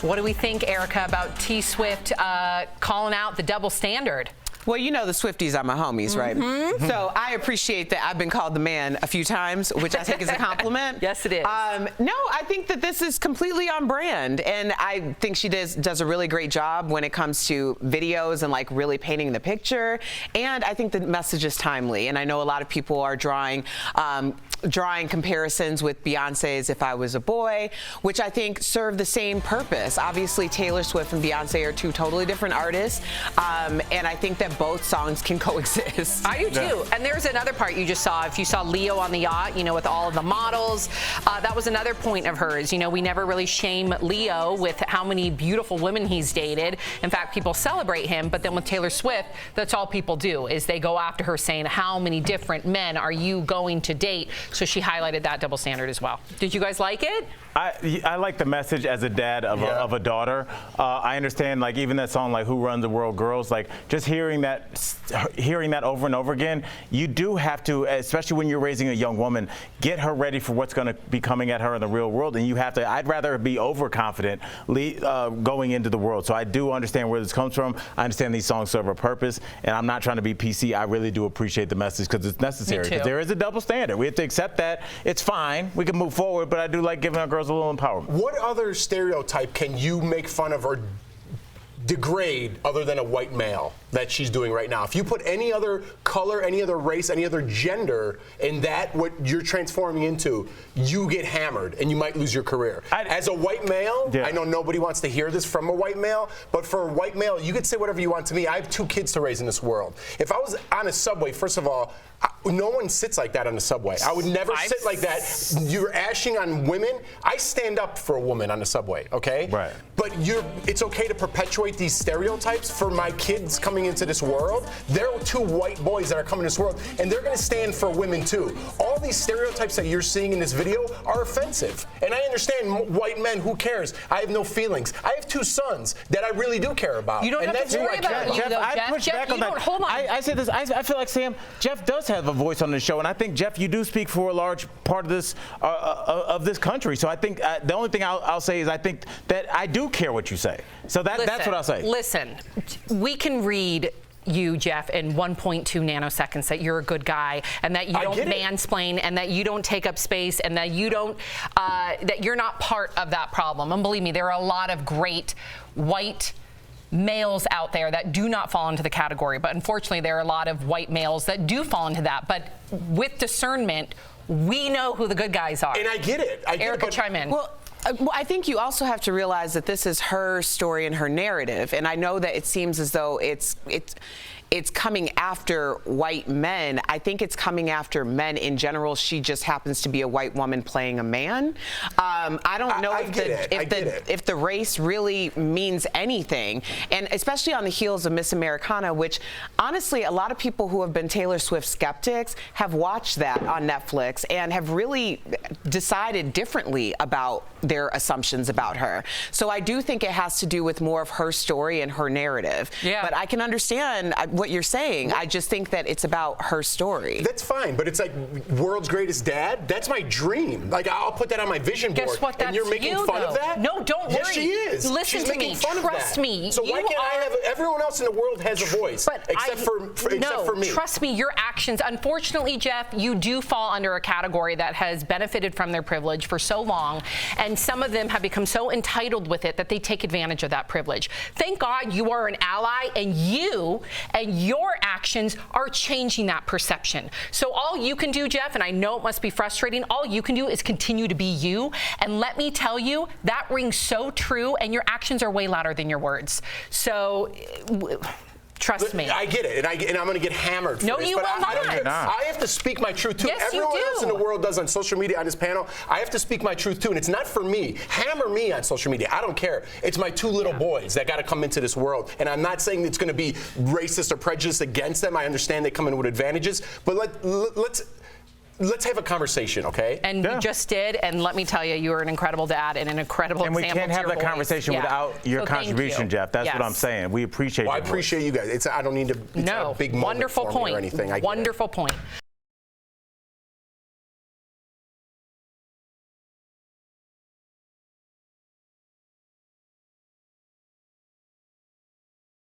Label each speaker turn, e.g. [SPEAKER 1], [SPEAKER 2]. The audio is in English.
[SPEAKER 1] What do we think, Erica, about T Swift calling out the double standard?
[SPEAKER 2] Well, you know the Swifties are my homies, right? Mm-hmm. So I appreciate that I've been called the man a few times, which I take as a compliment.
[SPEAKER 1] Yes, it is.
[SPEAKER 2] No, I think that this is completely on brand, and I think she does a really great job when it comes to videos and like really painting the picture. And I think the message is timely, and I know a lot of people are drawing comparisons with Beyonce's "If I Was a Boy," which I think serve the same purpose. Obviously, Taylor Swift and Beyonce are two totally different artists, and I think that both songs can coexist.
[SPEAKER 1] I do too. Yeah. And there's another part you just saw. If you saw Leo on the yacht, you know, with all of the models, that was another point of hers. You know, we never really shame Leo with how many beautiful women he's dated. In fact, people celebrate him. But then with Taylor Swift, that's all people do is they go after her saying, how many different men are you going to date? So she highlighted that double standard as well. Did you guys like it?
[SPEAKER 3] I like the message as a dad of a daughter. I understand, like, even that song, like, Who Runs the World, Girls, like, just hearing that over and over again, you do have to, especially when you're raising a young woman, get her ready for what's going to be coming at her in the real world. And you have to, I'd rather be overconfident going into the world. So I do understand where this comes from. I understand these songs serve a purpose, and I'm not trying to be PC. I really do appreciate the message because it's necessary. Because there is a double standard. We have to accept that. It's fine. We can move forward, but I do like giving our girls a little empowerment.
[SPEAKER 4] What other stereotype can you make fun of or degrade other than a white male that she's doing right now? If you put any other color, any other race, any other gender in that, what you're transforming into, you get hammered and you might lose your career. As a white male, I know nobody wants to hear this from a white male, but for a white male, you could say whatever you want to me. I have 2 kids to raise in this world. If I was on a subway, first of all, no one sits like that on the subway. I would never sit like that. You're ashing on women. I stand up for a woman on the subway, okay?
[SPEAKER 3] Right.
[SPEAKER 4] But it's okay to perpetuate these stereotypes for my kids coming into this world. There are 2 white boys that are coming to this world, and they're going to stand for women too. All these stereotypes that you're seeing in this video are offensive. And I understand white men, who cares? I have no feelings. I have 2 sons that I really do care about.
[SPEAKER 1] You don't have to worry about you, though,
[SPEAKER 3] I push back on that.
[SPEAKER 1] Hold on.
[SPEAKER 3] I say this. I feel like, Sam, Jeff does have a voice on the show, and I think, Jeff, you do speak for a large part of this country. So I think the only thing I'll say is I think that I do care what you say. So that's what I'll say.
[SPEAKER 1] Listen, we can read you, Jeff, in 1.2 nanoseconds that you're a good guy and that you don't mansplain and that you don't take up space and that you don't that you're not part of that problem. And believe me, there are a lot of great white males out there that do not fall into the category, but unfortunately there are a lot of white males that do fall into that. But with discernment, we know who the good guys are.
[SPEAKER 4] And I get it.
[SPEAKER 1] Erica, chime in.
[SPEAKER 2] Well, I think you also have to realize that this is her story and her narrative, and I know that it seems as though it's coming after white men. I think it's coming after men in general. She just happens to be a white woman playing a man. I don't know if the race really means anything, and especially on the heels of Miss Americana, which honestly a lot of people who have been Taylor Swift skeptics have watched that on Netflix and have really decided differently about their assumptions about her. So I do think it has to do with more of her story and her narrative. Yeah. But I can understand what you're saying. I just think that it's about her story.
[SPEAKER 4] That's fine, but it's like world's greatest dad. That's my dream. Like, I'll put that on my vision board.
[SPEAKER 1] Guess what? That's
[SPEAKER 4] and you're making fun of that?
[SPEAKER 1] No, don't worry.
[SPEAKER 4] Yes, she is.
[SPEAKER 1] Listen
[SPEAKER 4] She's
[SPEAKER 1] to me. Trust me.
[SPEAKER 4] So why can't I have? Everyone else in the world has a voice, except for me.
[SPEAKER 1] Trust me. Your actions. Unfortunately, Jeff, you do fall under a category that has benefited from their privilege for so long, and some of them have become so entitled with it that they take advantage of that privilege. Thank God you are an ally, and you and your actions are changing that perception. So all you can do, Jeff, and I know it must be frustrating, all you can do is continue to be you. And let me tell you, that rings so true, and your actions are way louder than your words. So trust me.
[SPEAKER 4] I get it, and I'm going to get hammered for this.
[SPEAKER 1] No, you will not.
[SPEAKER 4] I have to speak my truth, too.
[SPEAKER 1] Yes,
[SPEAKER 4] Everyone else in the world does on social media, on this panel. I have to speak my truth, too, and it's not for me. Hammer me on social media. I don't care. It's my 2 little boys that got to come into this world, and I'm not saying it's going to be racist or prejudiced against them. I understand they come in with advantages, but let's have a conversation, okay?
[SPEAKER 1] And we just did, and let me tell you, you are an incredible dad and an incredible example.
[SPEAKER 3] And we can't have that conversation without your contribution, Jeff. That's what I'm saying. We appreciate you.
[SPEAKER 4] I appreciate you guys. I don't need to. It's a big moment for me or anything.
[SPEAKER 1] Wonderful point.